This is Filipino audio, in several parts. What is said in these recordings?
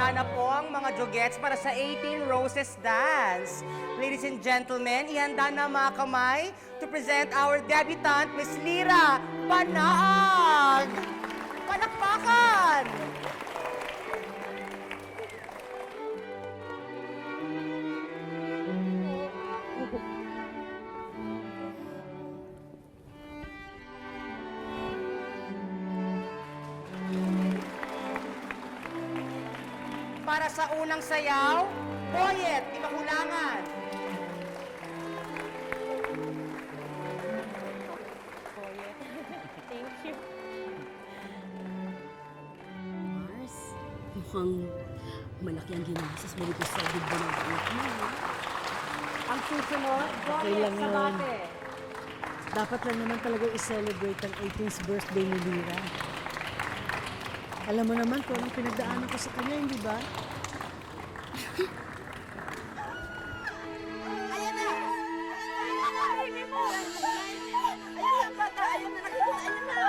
handa na po ang mga jugets para sa 18 Roses Dance. Ladies and gentlemen, ihanda na mga kamay to present our debutant, Miss Lyra Banaag. Palakpakan! Para sa unang sayaw, Boyet, Di Makulangan. Thank you. Mars, mukhang malaki ang ginasas mo dito sa ganda ng anak mo. Ang susunod, Okay Boyet lang yun. Sabate. Dapat lang naman talaga i-celebrate ang 18th birthday ni Lyra. Alam mo naman kung anong pinagdaanan ko sa kanya, hindi ba? Ayan na! Hindi mo! Ayan na, bata! Ayan na, nakikita! Ayan na!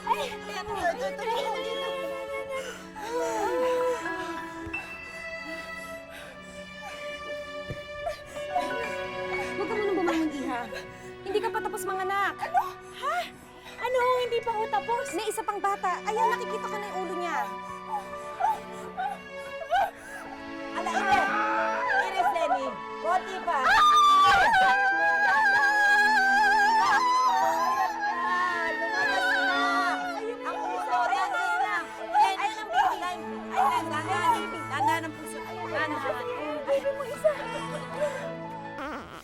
Ay! Ayan na! Huwag ka munang bumangon, Iha. Hindi ka pa tapos manganak. Ano? Ha? Ano? Hindi pa ako tapos? May isa pang bata. Ayan, nakikita ko na yung ulo niya. Ala, Iris! Iris, Lenny! Boti pa! Ang puso! Dandan na! Ayan ang baby! Ayan, dandan ang puso! Baby mo isa!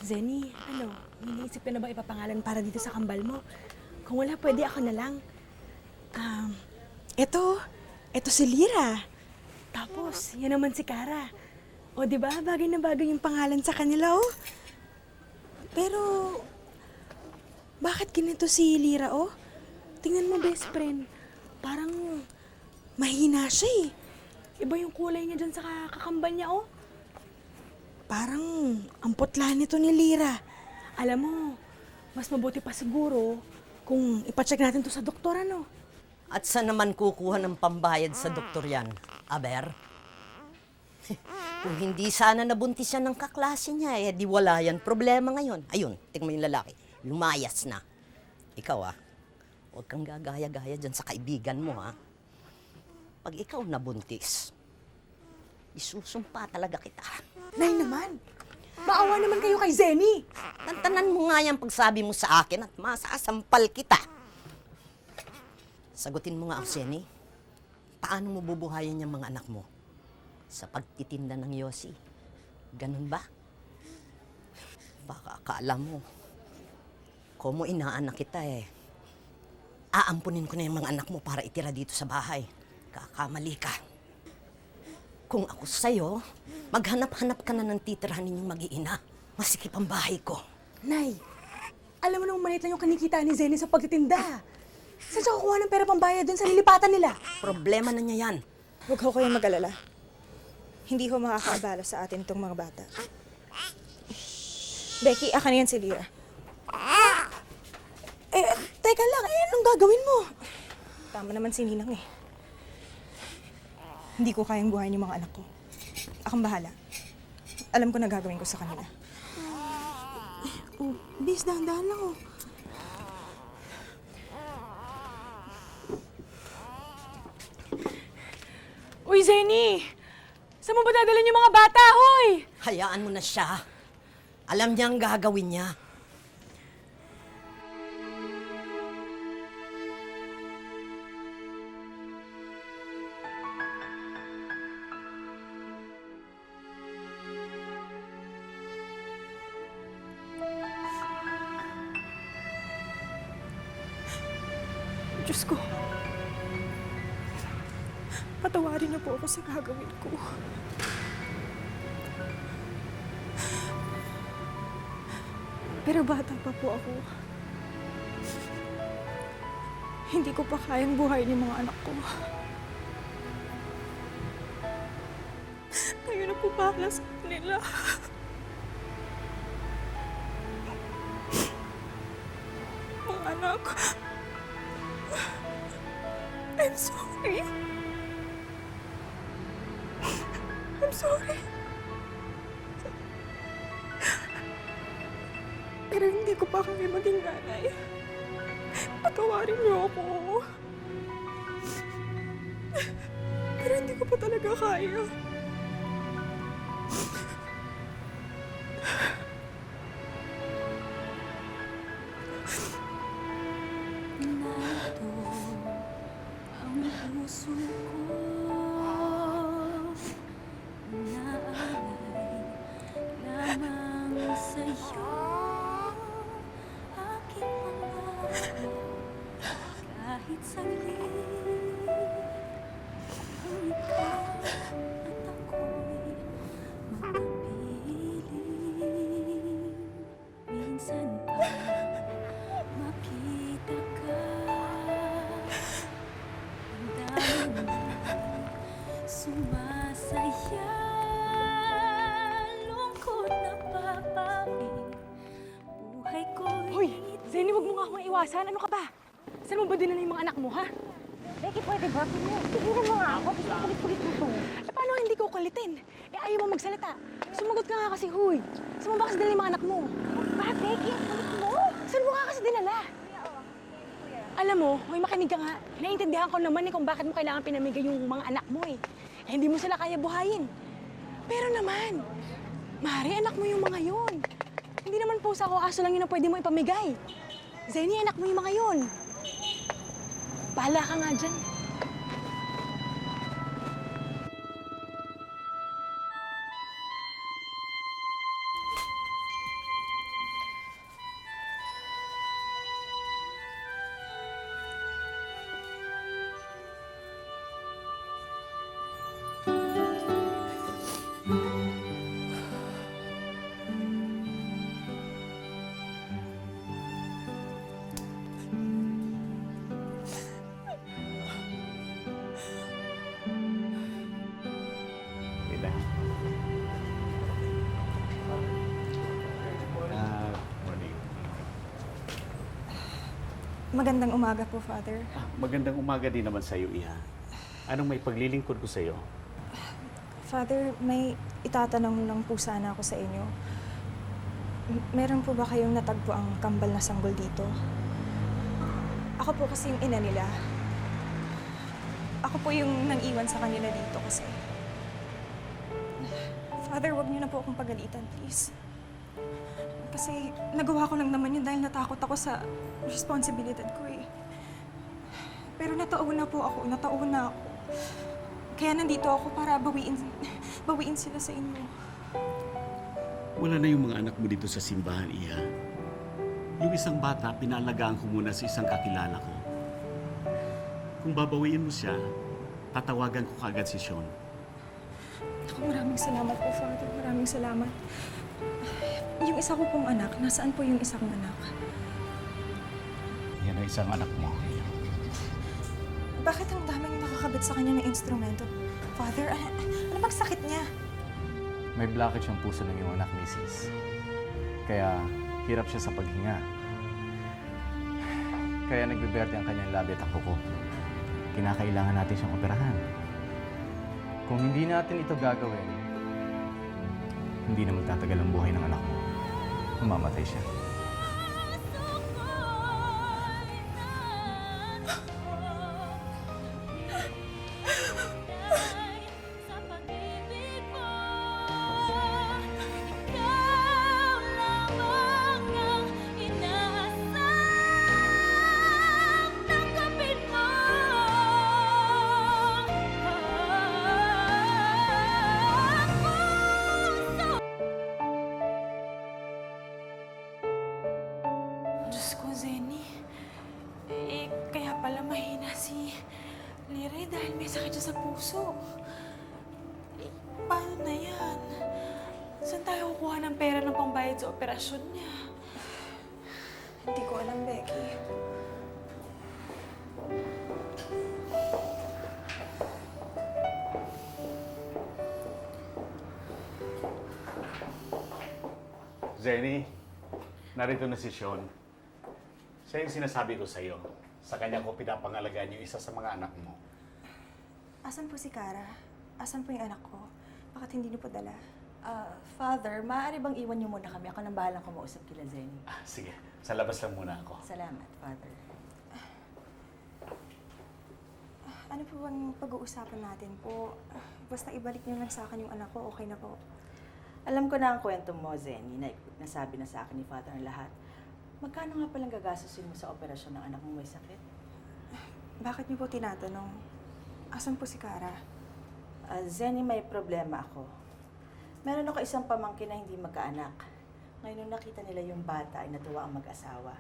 Zenny, iniisip ka na ba ipapangalan para dito sa kambal mo? Kung wala, pwede ako na lang. Eto si Lyra. Tapos, yan naman si Kara. O, di ba? Bagay na bagay yung pangalan sa kanila, oh. Pero, bakit ganito si Lyra, oh? Tingnan mo, best friend. Parang, mahina siya, eh. Iba yung kulay niya dyan sa kakambal niya, oh. Parang ang putla nito ni Lyra. Alam mo, mas mabuti pa siguro kung ipacheck natin to sa doktor, ano? At saan naman kukuha ng pambayad sa doktor yan, Aber? Kung hindi sana nabuntis yan ng kaklase niya, eh di wala yan problema ngayon. Ayun, tingnan mo yung lalaki, lumayas na. Ikaw huwag kang gagaya-gaya dyan sa kaibigan mo Pag ikaw nabuntis, isusumpa talaga kita. Nay naman, maawa naman kayo kay Zenny. Tantanan mo nga yung pagsabi mo sa akin at masasampal kita. Sagutin mo nga ako, Jenny. Paano mo bubuhayin yung mga anak mo? Sa pagtitinda ng yosi. Ganun ba? Baka akala mo, komo inaanak kita aampunin ko na yung mga anak mo para itira dito sa bahay. Kakamali ka. Kung ako sa'yo, maghanap-hanap ka na ng titirahan ninyong mag-iina. Masikip ang bahay ko. Nay, alam mo naman maliit lang yung kinikita ni Zenny sa pagtitinda. Saan siya kukuha ng pera pambayad dun sa nilipatan nila? Problema na niya yan. Huwag ho kayong mag-alala. Hindi ho makakaabala sa atin itong mga bata. Becky, akin na yan si Lyra. Teka lang, anong gagawin mo? Tama naman si Ninang eh. Hindi ko kayang buhayin yung mga anak ko. Akong bahala. Alam ko na gagawin ko sa kanila. Oh, bis, dahan-dahan lang, oh. Uy, Zenny! Saan mo ba dadalhin yung mga bata, hoy? Hayaan mo na siya. Alam niya ang gagawin niya. Diyos ko. Patawarin niyo po ako sa gagawin ko. Pero bata pa po ako. Hindi ko pa kayang buhayin yung mga anak ko. Kayo na po bahala sa kanila. Mga anak, I'm sorry. sorry. Pero hindi ko pa kami maging nanay. Patawarin niyo ako. Pero hindi ko pa talaga kaya. Narito ang puso ko naalay lamang sa'yo aking pangako kahit saglit kung ikaw at ako'y magkapiling minsan pa makita ka ang dami sumasaya lungkot na papawi buhay ko'y Hoy, Zenny, wag mo nga akong iwasan. Ano ka ba? Saan mo ba dinala yung mga anak mo, ha? Becky, pwede ba? Tigilan mo nga ako. Kulit-kulit mo to. Eh, paano hindi ko kulitin? Eh, ayaw mo magsalita. Sumagot ka nga kasi, huy. Saan mo ba kasi dinala yung mga anak mo? Ba, Becky, ang kulit mo. Saan mo nga kasi dinala? Alam mo, may makinig ka nga. Naiintindihan ko naman kung bakit mo kailangan pinamigay yung mga anak mo eh. Hindi mo sila kaya buhayin. Pero naman, Mari, anak mo yung mga yun. Hindi naman pusa ko aso lang yun na pwede mo ipamigay. Zenny, anak mo yung mga yun. Bahala ka nga dyan. Morning. Magandang umaga po, Father. Magandang umaga din naman sa iyo, Iha. Anong may paglilingkod ko sa iyo? Father, may itatanong lang po sana ako sa inyo. Meron po ba kayong natagpo ang kambal na sanggol dito? Ako po kasi yung ina nila. Ako po yung nang-iwan sa kanila dito kasi. Father, wag niyo na po akong pagalitan, please. Kasi nagawa ko lang naman yun dahil natakot ako sa responsibilidad ko eh. Pero natauhan na po ako, natauhan na ako. Kaya nandito ako para bawiin sila sa inyo. Wala na yung mga anak mo dito sa simbahan, Iha. Yung isang bata, pinalagaan ko muna sa isang kakilala ko. Kung babawiin mo siya, tatawagan ko kagad si Sean. Ako, maraming salamat po, Father. Maraming salamat. Yung isa ko pong anak, nasaan po yung isa kong anak? Yan ang isang anak mo. Bakit ang daming nakakabit sa kanya ng instrumento? Father, ano bang sakit niya? May blockage ang puso ng iyong anak, Mrs. Kaya hirap siya sa paghinga. Kaya nagbiberte ang kanyang labi at kuko. Kinakailangan natin siyang operahan. Kung hindi natin ito gagawin, hindi na magtatagal ang buhay ng anak mo. Mamamatay siya. sa pag-ibig mo ikaw lamang ang inaasam tanggapin mo ang puso. Diyos ko, Zenny. Eh, kaya pala mahina si Lire dahil may sakit siya sa puso. Eh, paano na yan? Saan tayo kukuha ng pera ng pambayad sa operasyon niya? Hindi ko alam, Becky. Zenny, narito na si Sean. Siya yung sinasabi ko sa iyo. Sa kanya ko pinapangalagaan yung isa sa mga anak mo. Asan po si Kara? Asan po yung anak ko? Bakit hindi niyo pa dala? Father, maaari bang iwan niyo muna kami? Ako nang bahalang kumausap kila Zenny. Sige, sa labas lang muna ako. Salamat, Father. Ano po bang pag-uusapan natin po? Basta ibalik niyo lang sa akin yung anak ko, okay na po. Alam ko na ang kwento mo, Zenny, na nasabi na sa akin ni Father ang lahat. Magkano nga palang gagastusin mo sa operasyon ng anak mo may sakit? Bakit niyo po tinatanong? Asan po si Kara? Zenny, may problema ako. Meron ako isang pamangkin na hindi magkaanak. Ngayon nung nakita nila yung bata, ay natuwa ang mag-asawa.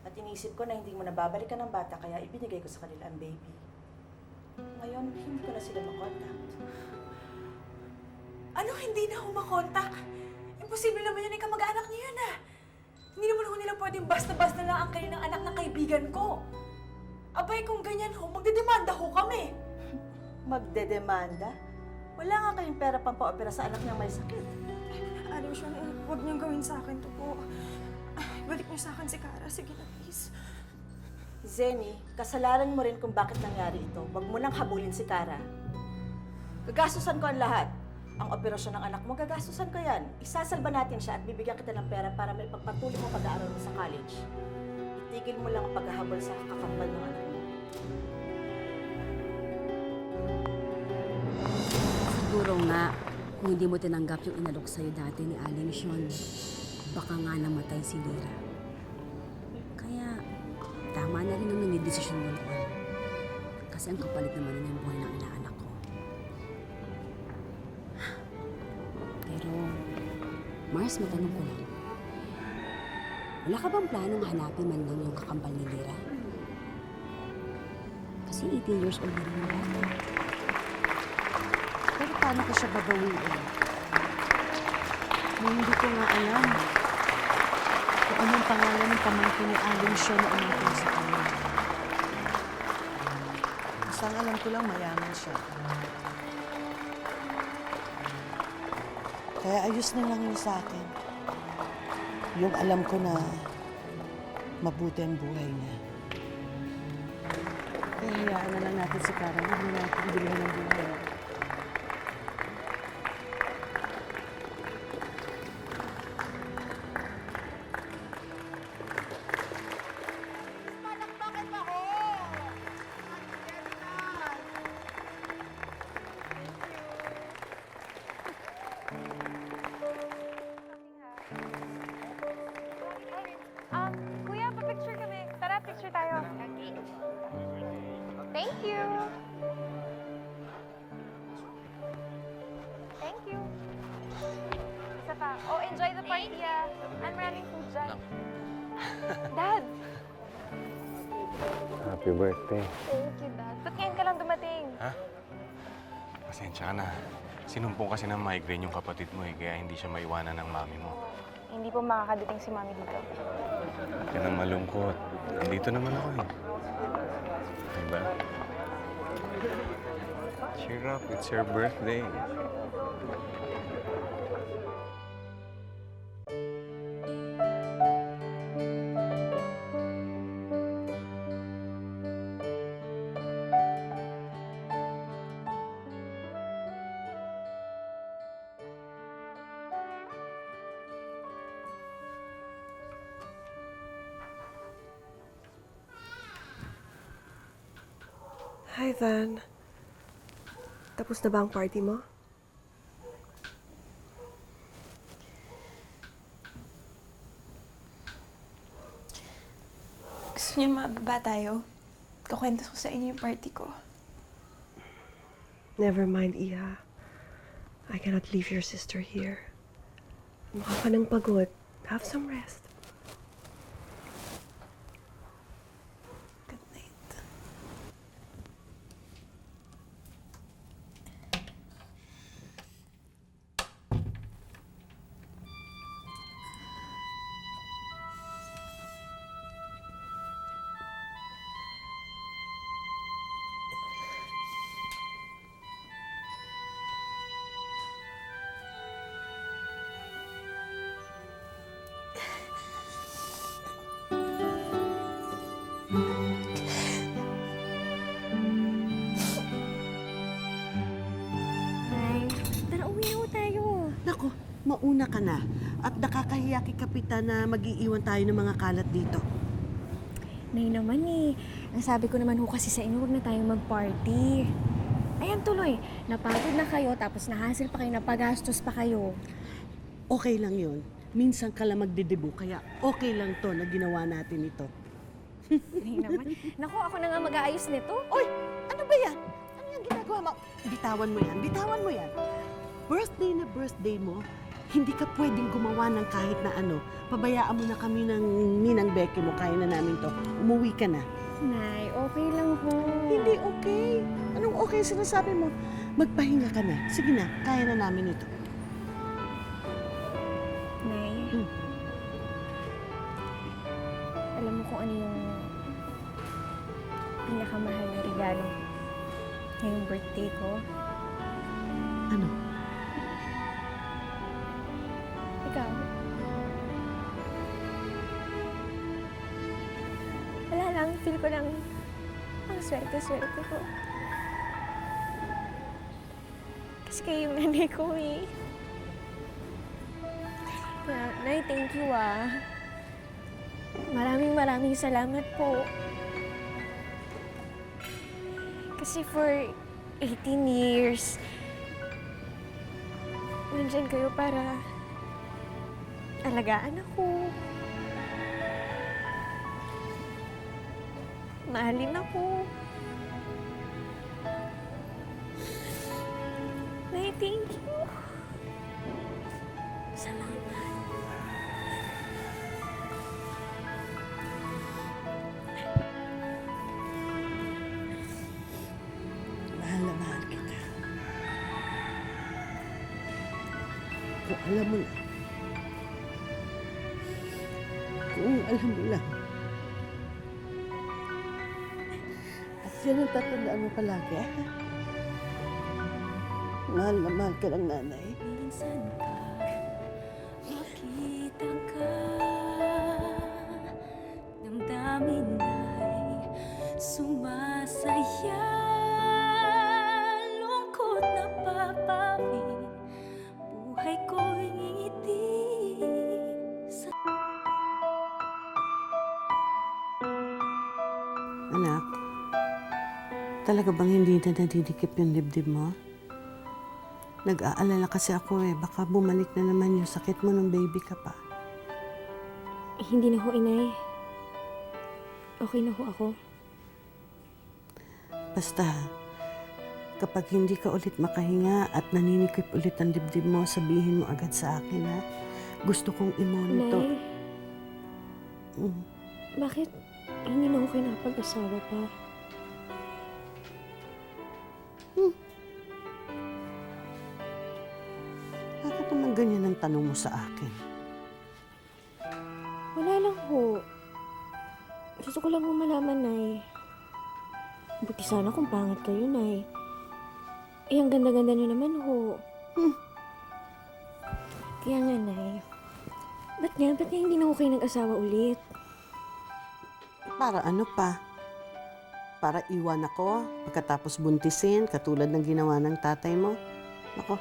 At inisip ko na hindi mo nababalikan ng bata, kaya ibinigay ko sa kanila ang baby. Ngayon, hindi ko na sila makontak. Ano, hindi na ako makontak? Imposible naman yun, kamag-anak niyo yun ah. Hindi naman ako nila pwedeng basta-basta lang ang kanilang anak ng kaibigan ko. Abay, kung ganyan ho, magdedemanda ho kami. Magdedemanda? Wala nga kayong pera pang pa-opera sa anak niyang may sakit. Alusion, huwag niyong gawin sa akin to po. Balik niyo sa akin si Kara. Sige na, please. Zenny, kasalanan mo rin kung bakit nangyari ito. Huwag mo nang habulin si Kara. Gagastusan ko ang lahat. Ang operasyon ng anak mo, gagastusan ko yan. Isasalba natin siya at bibigyan kita ng pera para may pagpatuloy mo pag-aaral mo sa college. Itigil mo lang ang paghahabol sa kakambal ng anak mo. Siguro nga, kung hindi mo tinanggap yung inalok sa'yo dati ni Aling Sean, baka nga namatay si Lira. Kaya, tama na rin naman yung desisyon mo noon. Kasi ang kapalit naman yung buhay ng inaanak ko. Pero, Mars, matanong ko lang. Wala ka bang planong hanapin man lang yung kakambal ni Lira? Kasi 18 years old na rin yung bata. Pero paano ko siya babawiin? Hindi ko nga alam kung anong pangalan ng pamangkin ni Aling Sean na umatong sa kanya. Basta ang alam ko lang, mayaman siya. Kaya ayos na lang yun sa akin. Yung alam ko na mabuti ang buhay niya. Kaya hayaan na lang natin si Kara. Huwag na natin bilhin ng buhay. Palakpakan pa ho! Kuya, pa-picture kami. Tara, picture tayo. Thank you. Thank you. Isa pa. Oh, enjoy the party, ah. Ang maraming food dyan. Dad! Happy birthday. Thank you, Dad. Ba't ngayon ka lang dumating? Ha? Pasensya ka na. Sinumpong kasi ng migraine yung kapatid mo kaya hindi siya maiwanan ng mami mo. Hindi po makakadating si Mami dito. Huwag ka nang malungkot. Nandito naman ako eh. Diba? Cheer up, it's your birthday. Hi, Van. Tapos na ba ang party mo? Gusto niyo mababa tayo? Kukwento ko sa inyo yung party ko. Never mind, Iha. I cannot leave your sister here. Mukha ka ng pagod. Have some rest. Good night. mauna ka na. At nakakahiya kay Kapitan na mag-iiwan tayo ng mga kalat dito. Nay naman eh. Ang sabi ko naman ho kasi sa inyo, huwag na tayong mag-party. Ayan tuloy, napagod na kayo, tapos nahasil pa kayo, napagastos pa kayo. Okay lang yun. Minsan ka lang magdedebo, kaya okay lang to na ginawa natin ito. Nay naman. Naku, ako na nga mag-aayos nito. Oy! Ano ba yan? Ano yung ginagawa mo? Bitawan mo yan, bitawan mo yan. Birthday na birthday mo, hindi ka pwedeng gumawa ng kahit na ano. Pabayaan mo na kami ng ninang Becky mo, kaya na namin to. Umuwi ka na. Nay, okay lang ho. Hindi okay. Anong okay sinasabi mo? Magpahinga ka na. Sige na, kaya na namin ito. Nay, alam mo kung ano yung pinakamahal na regalo ngayong birthday ko? Ano? Ikaw. Wala lang, feel ko lang ang swerte-swerte ko. Kasi kayo yung nanay ko eh. Kaya, Nay, thank you ah. Maraming salamat po. Kasi for 18 years, nandyan kayo para alagaan ako. Mahalin ako. Nay, thank you. Salamat. Mahal na mahal kita. Kung alam mo lang. Kung alam mo lang. At yan ang tatandaan mo palagi, ha? Mahal na mahal ka ng nanay. Minsan pa makita ka, damdamin ay sumasaya, lungkot na papawi, buhay ko'y ngiti sa... Anak, talaga bang hindi na nadidikip yung dibdib mo? Nag-aalala kasi ako baka bumalik na naman yung sakit mo nung baby ka pa. Hindi na ho, inay. Okay na ho ako. Basta, kapag hindi ka ulit makahinga at naninikip ulit ang dibdib mo, sabihin mo agad sa akin, ha? Gusto kong i-monitor. Nay, bakit hindi na ho kayo nakapag-asawa pa? Bakit naman ganyan ang tanong mo sa akin? Wala lang ho. Gusto ko lang ho malaman, Nay. Buti sana kung pangit kayo, Nay. Eh, ang ganda-ganda niyo naman ho. Kaya nga, Nay. Ba't nga hindi na ho kayo nag-asawa ulit? Para ano pa? Para iwan ako pagkatapos buntisin katulad ng ginawa ng tatay mo? Ako,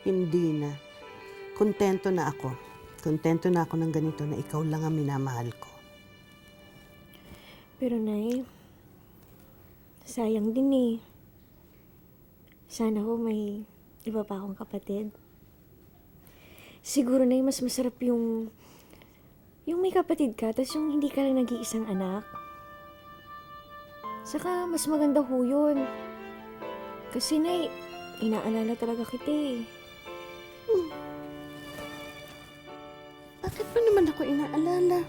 hindi na. Kontento na ako. Kontento na ako ng ganito na ikaw lang ang minamahal ko. Pero, Nay, sayang din eh. Sana ho may iba pa akong kapatid. Siguro, Nay, mas masarap yung may kapatid ka, tapos yung hindi ka lang nag-iisang anak. Saka, mas maganda ho yun. Kasi, Nay, inaalala talaga kita eh. Bakit ba naman ako inaalala?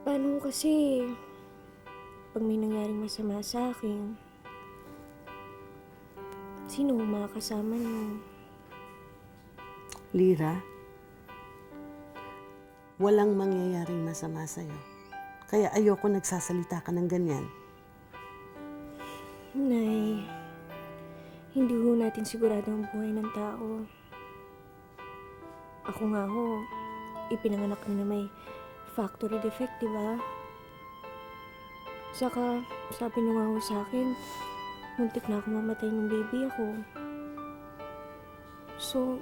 Paano kasi, pag may nangyaring masama sa akin, sino ang makakasama niyo? Lira, walang mangyayaring masama sa'yo. Kaya ayoko nagsasalita ka ng ganyan. Nay, hindi ho natin sigurado ang buhay ng tao. Ako nga ho, ipinanganak ko na may factory defect, di ba? Saka, sabi niyo nga ho sa akin, muntik na ako mamatay ng baby ako. So,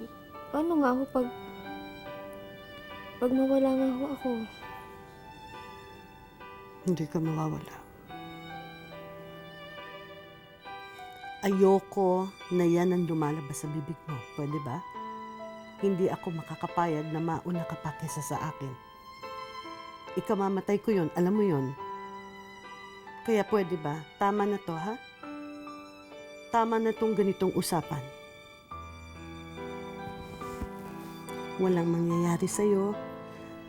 paano nga ho pag mawala nga ho ako? Hindi ka mawawala. Ayoko na yan ang lumalabas sa bibig mo. Pwede ba? Hindi ako makakapayag na mauna ka pa kesa sa akin. Ikamamatay ko yon, alam mo yon. Kaya pwede ba? Tama na to, ha? Tama na tong ganitong usapan. Walang mangyayari sa'yo.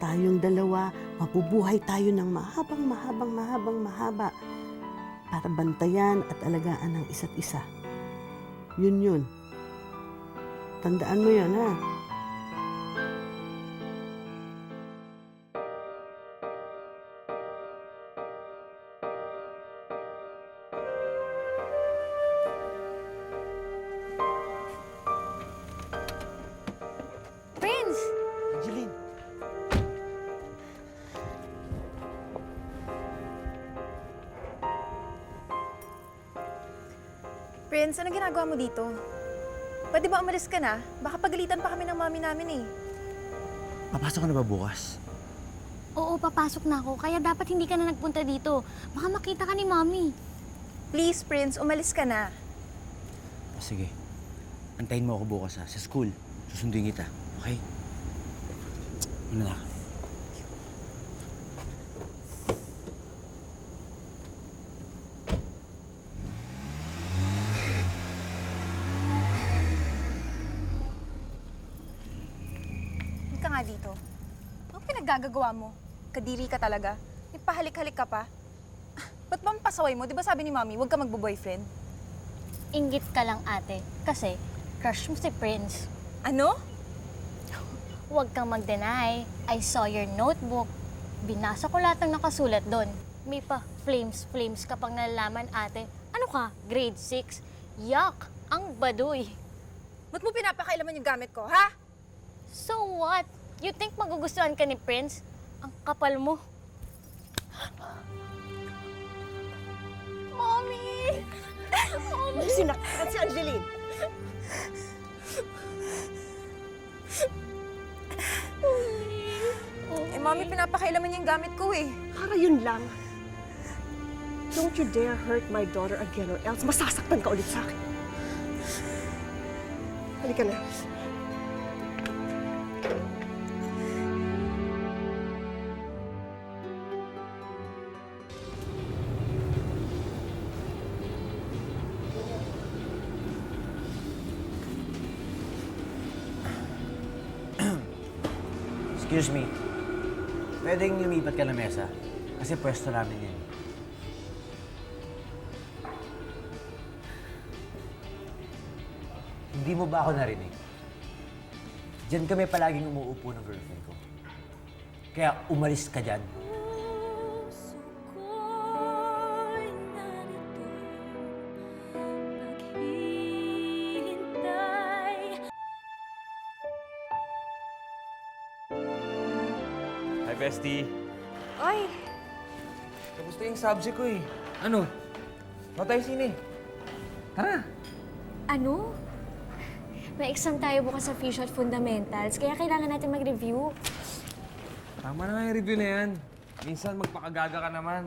Tayong dalawa, mabubuhay tayo ng mahaba para bantayan at alagaan ang isa't isa. Yun. Tandaan mo yun, ha? Prince! Angeline! Prince, ano ginagawa mo dito? Pwede ba umalis ka na? Baka pagalitan pa kami ng mami namin eh. Papasok ka na ba bukas? Oo, papasok na ako. Kaya dapat hindi ka na nagpunta dito. Baka makita ka ni Mami. Please, Prince, umalis ka na. Sige. Antayin mo ako bukas sa school. Susunduin kita. Okay? Ano na? Huwag ka nga dito. Anong pinaggagawa mo? Kadiri ka talaga. May pahalik-halik ka pa. Ba't ba ang pasaway mo? Di ba sabi ni Mami, huwag ka magbo-boyfriend? Inggit ka lang, ate. Kasi, crush mo si Prince. Ano? Huwag kang mag-deny. I saw your notebook. Binasa ko lahat ng nakasulat doon. May pa flames ka pang nalalaman, ate. Ano ka? Grade 6? Yuck! Ang baduy. Ba't mo pinapakailaman yung gamit ko, ha? So what? You think magugustuhan ka ni Prince? Ang kapal mo. Mommy! Mommy! Sinaktan si Angeline. Eh, Mami, pinapakailaman niya yung gamit ko eh. Para yun lang. Don't you dare hurt my daughter again or else masasaktan ka ulit sa akin. Halika na. Excuse me. Pwedeng lumipat ka ng mesa? Kasi pwesto namin yun. Hindi mo ba ako narinig? Diyan kami palaging umuupo ng girlfriend ko. Kaya umalis ka dyan. Hi, bestie. Ay, Kamusta yung subject ko eh? Ano? Ano tayo sine? Tara! Ano? May exam tayo bukas sa Visual Fundamentals, kaya kailangan natin mag-review. Tama na nga yung review na yan. Minsan magpakagaga ka naman.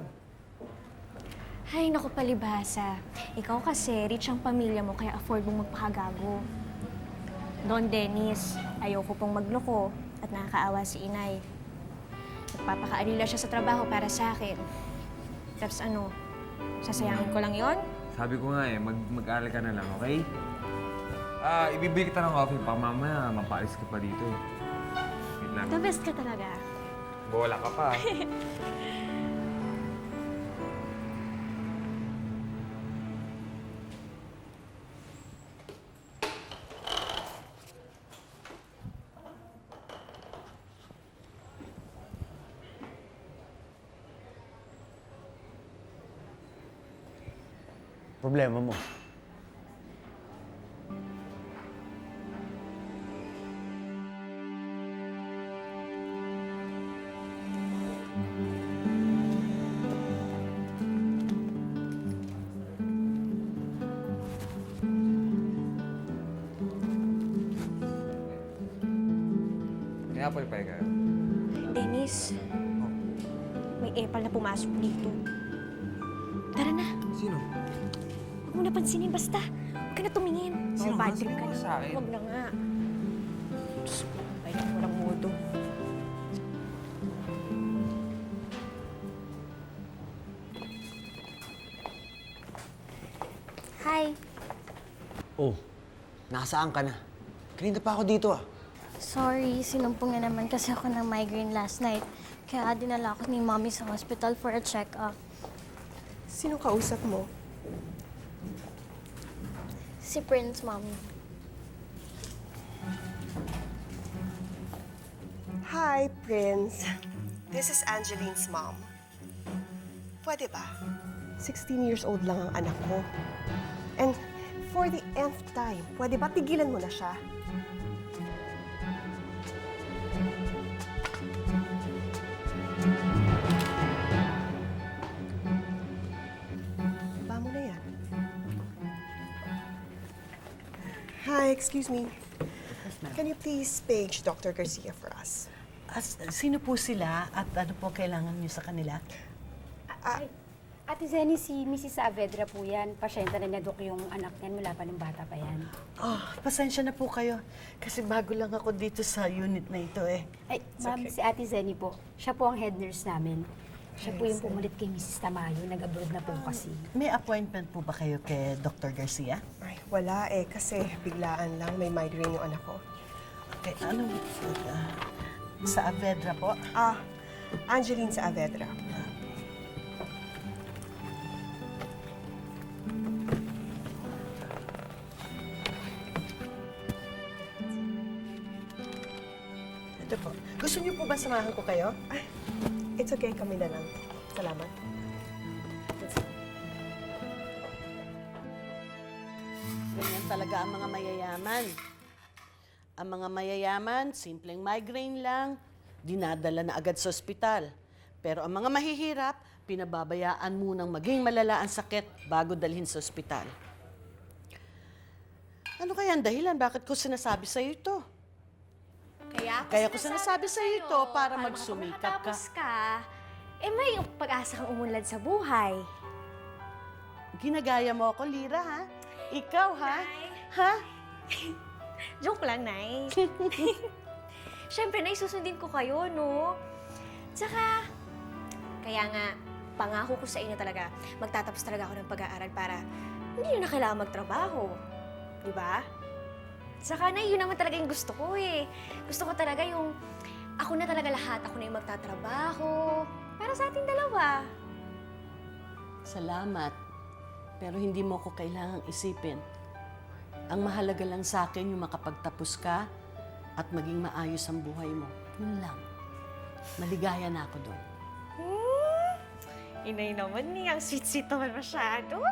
Ay, naku palibhasa. Ikaw kasi, rich ang pamilya mo, kaya afford mong magpakagago. Don Dennis, ayoko pong magloko at nakakaawa si inay. Nagpapakaalila siya sa trabaho para sa akin. Tapos ano, sasayangin ko lang yon? Sabi ko nga eh, mag-aaral ka na lang, okay? Ibibili kita ng coffee pa mamaya, mapaalis ka pa dito eh. Wait lang. The best ka talaga. Bola ka pa. Problema mo. apple pie ka. Dennis, may epal na pumasok dito. Tara na. Sino? Huwag mo napansinin, basta. Huwag ka na tumingin. Sino Bad nga? trip Sabihin ka mo na. sa akin. Huwag na nga. Diyos ko, bayang walang modo. Hi. Oh, nasaan ka na? Kanina pa ako dito ah. Sorry, sinumpong na naman kasi ako ng migraine last night. Kaya dinala ako ni Mommy sa hospital for a check-up. Sino kausap mo? Si Prince, Mommy. Hi, Prince. This is Angeline's mom. Pwede ba? 16 years old lang ang anak mo. And for the nth time, pwede ba tigilan mo na siya? Ba mo na yan. Hi, excuse me. Can you please page Dr. Garcia for us? Sino po sila at ano po kailangan niyo sa kanila? Ate Zenny, si Mrs. Saavedra po yan. Pasyenta na nadok yung anak niyan mula pa ng bata pa yan. Oh, pasensya na po kayo. Kasi bago lang ako dito sa unit na ito eh. Ay, ma'am, si Ate Zenny po. Siya po ang head nurse namin. Siya po yung pumulit kay Mrs. Tamayo. Nag-abroad na po kasi. May appointment po ba kayo kay Dr. Garcia? Ay, wala eh, kasi biglaan lang may migraine yung anak ko. Okay, ano? Saavedra po? Angeline Saavedra. Ito po. Gusto niyo po ba samahan ko kayo? It's okay, kami na lang. Salamat. Ganyan talaga ang mga mayayaman. Ang mga mayayaman, simpleng migraine lang, dinadala na agad sa ospital. Pero ang mga mahihirap, pinababayaan munang maging malala ang sakit bago dalhin sa ospital. Ano kaya ang dahilan? Bakit ko sinasabi sa'yo ito? Kaya ko sinasabi sa'yo ito para magsumikap ka. Makatapos ka, may pag-asa kang umunlad sa buhay. Ginagaya mo ako, Lira, ha? Ikaw, ha? Ha? Joke lang, Nay. Siyempre, Nay, susundin ko kayo, no? Tsaka, kaya nga, pangako ko sa inyo talaga, magtatapos talaga ako ng pag-aaral para hindi nyo na kailangan magtrabaho. Di ba? Tsaka, Nay, yun naman talaga yung gusto ko eh. Gusto ko talaga yung ako na talaga lahat. Ako na yung magtatrabaho. Para sa ating dalawa. Salamat. Pero hindi mo ko kailangang isipin. Ang mahalaga lang sa akin yung makapagtapos ka at maging maayos ang buhay mo. Yun lang. Maligaya na ako doon. Inay naman niya. Ang sweet-sweet naman masyado.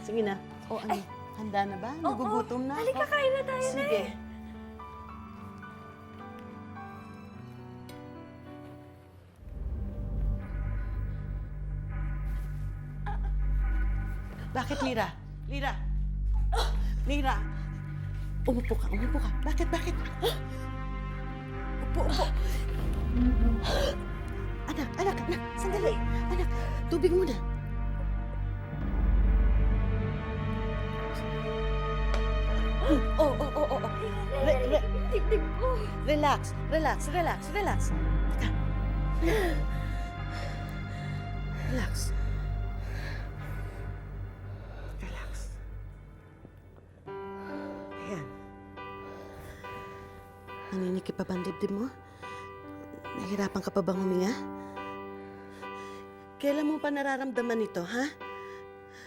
Sige na. O ano? Handa na ba? Nagugutom na? Halika, kain na tayo, Sige. Nay. Bakit, Lira? Lira! Lira! Umupo ka, umupo ka. Bakit? Upo. Anak. Sandali. Anak, tubig muna. Oh. Dibdib ko. Relax. Teka. Relax. Ayan. Naninikip pa ba ang dibdib mo? Nahirapan ka pa bang huminga? Kailan mo pa nararamdaman ito, ha?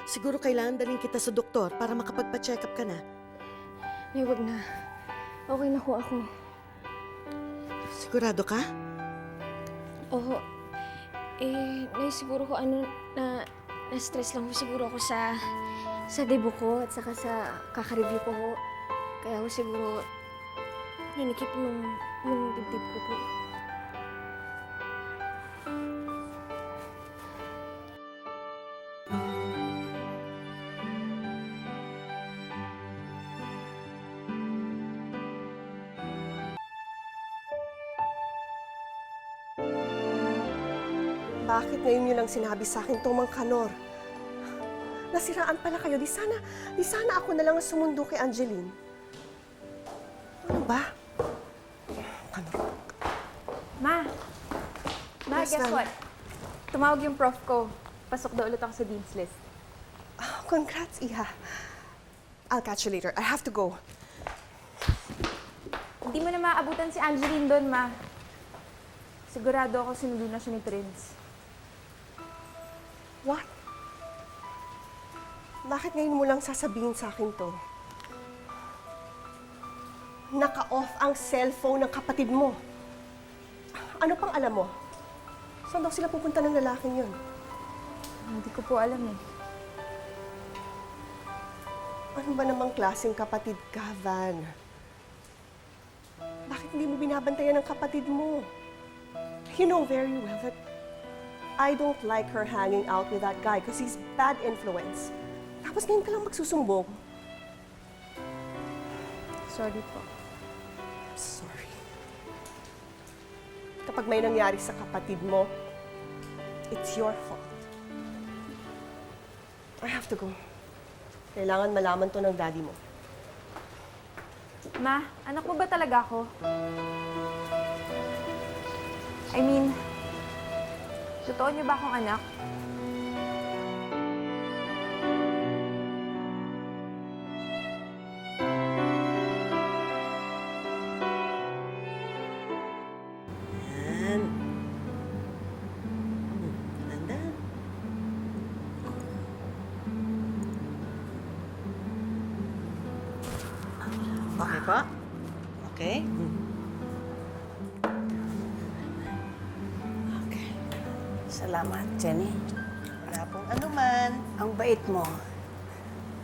Siguro kailangan dalhin kita sa doktor para makapagpa-check up ka na. Nay, wag na. Okay na ho ako. Sigurado ka? Oo. Nay, siguro ko na-stress lang ho siguro ako sa debo ko at saka sa kaka-review ko ho. Kaya ho siguro nanikip yung dibdib ko po. Bakit ngayon niyo lang sinabi sa akin, Tomang Kanor? Nasiraan pala kayo. Di sana ako na lang ang sumundo kay Angeline. Ano ba? Kanor. Ma, Yes, guess ma'am. what? Tumawag yung prof ko. Pasok daw ulit ako sa dean's list. Oh, congrats, Iha. I'll catch you later. I have to go. Hindi mo na maaabutan si Angeline doon, Ma. Sigurado ako sinundo na siya ni Prince. What? Bakit ngayon mo lang sasabihin sa akin to? Naka-off ang cellphone ng kapatid mo. Ano pang alam mo? Saan daw sila pupunta ng lalaking yun? Hindi ko po alam eh. Ano ba namang klaseng kapatid ka, Van? Bakit hindi mo binabantayan ng kapatid mo? You know very well that I don't like her hanging out with that guy because he's bad influence. Tapos ngayon ka lang magsusumbong. Sorry po. Sorry. Kapag may nangyari sa kapatid mo, it's your fault. I have to go. Kailangan malaman to ng daddy mo. Ma, anak mo ba talaga ako? I mean, totoo niyo ba akong anak? Yan. Tandaan. Okay po? Okay? Okay. Salamat, Jenny. Wala pong anuman. Ang bait mo.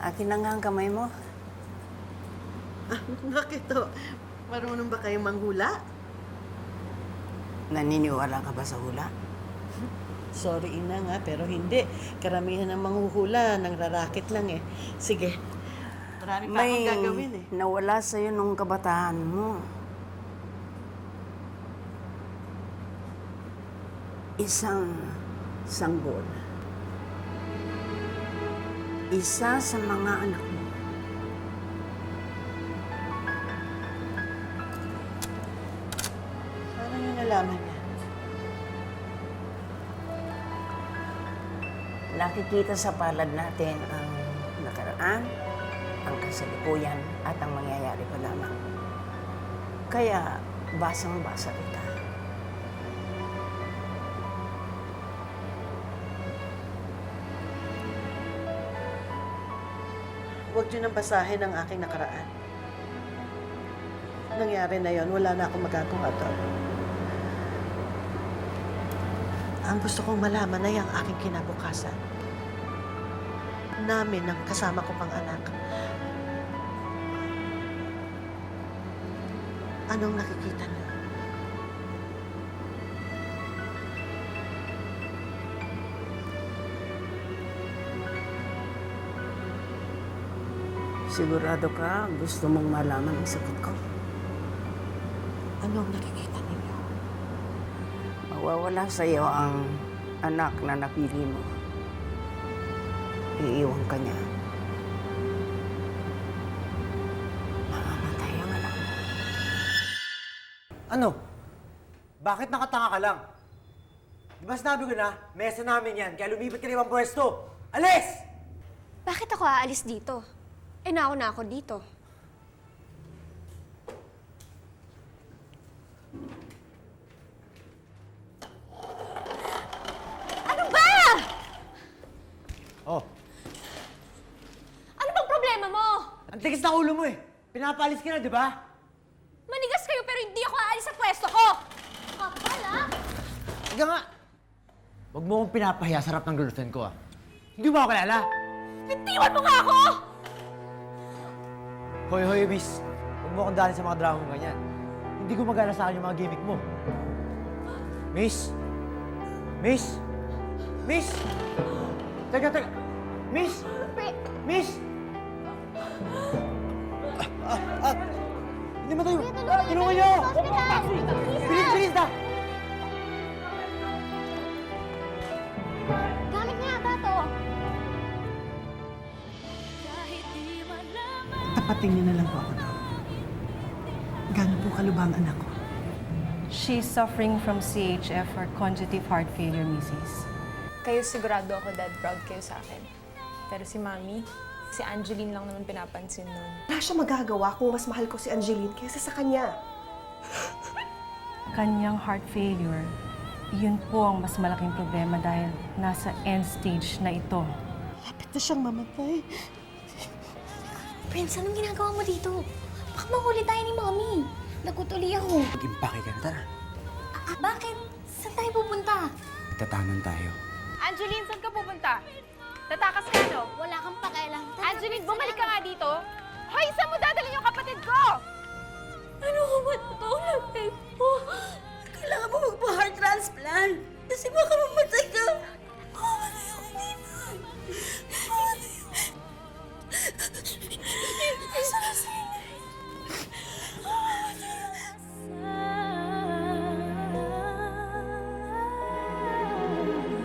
Akin na nga ang kamay mo. Ah, bakit to? Marunong ba kayong manghula? Naniniwala ka ba sa hula? Sorry, ina nga, pero hindi. Karamihan ng manghuhula, nang rarakit lang eh. Sige. Marami pa akong gagawin eh. nawala sa'yo nung kabataan mo. Isang sanggol. Isa sa mga anak mo. Paano nyo nalaman yan? Nakikita sa palad natin ang nakaraan, ang kasalukuyan, at ang mangyayari pa lamang. Kaya, basang-basa kita. Huwag nyo nang basahin ang aking nakaraan. Nangyari na yon, wala na akong magagawa doon. Ang gusto kong malaman ay ang aking kinabukasan. Namin ang kasama ko pang anak. Anong nakikita niyo? Sigurado ka, gusto mong malaman ang sagot ko. Anong nakikita ninyo? Mawawala sa iyo ang anak na napili mo. Iiwan ka niya. Mamamatay ang anak mo. Ano? Bakit nakatanga ka lang? Di ba sinabi ko na, mesa namin yan, kaya lumipat ka na ibang pwesto. Alis! Bakit ako aalis dito? Eh, nauna ako dito. Ano ba? Oh, Ano bang problema mo? ang tigas na ulo mo eh. Pinapalis ka na, di ba? Manigas kayo pero hindi ako aalis sa pwesto ko! Kapal, ah! Higa nga. Huwag mo akong pinapahiya sa harap ng girlfriend ko, ah. Hindi mo ako kilala. Bitiwan mo nga ako! Hoy, hoy, miss. Huwag mo akong dali sa mga drama mo ganyan. Hindi ko magana sa akin yung mga gimmick mo. Miss? Miss? Miss? Teka, teka. Miss? Miss? Hindi mo tayo. Tulungan niyo ako! Bilis, bilis na! Patingin na lang po ako daw. Gano'n po kalubang anak ko? She's suffering from CHF or congestive heart failure, Mrs. Kayo sigurado ako, Dad, proud kayo sa akin. Pero si Mami, si Angeline lang naman pinapansin nun. Wala siya magagawa kung mas mahal ko si Angeline kaysa sa kanya. Kanyang heart failure, yun po ang mas malaking problema dahil nasa end stage na ito. Lapit na siyang mamatay. Prince, anong ginagawa mo dito? Baka mahuli tayo ni Mami. Nagutuli ako. Mag-impake ka na, tara. Bakit? Saan tayo pupunta? Tatanan tayo. Angeline, saan ka pupunta? Tatakas ka, no? Wala kang pakialam. Angeline, bumalik ka nga dito. Hoy, saan mo dadalhin yung kapatid ko? Ano ko ba ito? Lapit mo. Kailangan mo magpa-heart transplant. Kasi baka mamatay ka.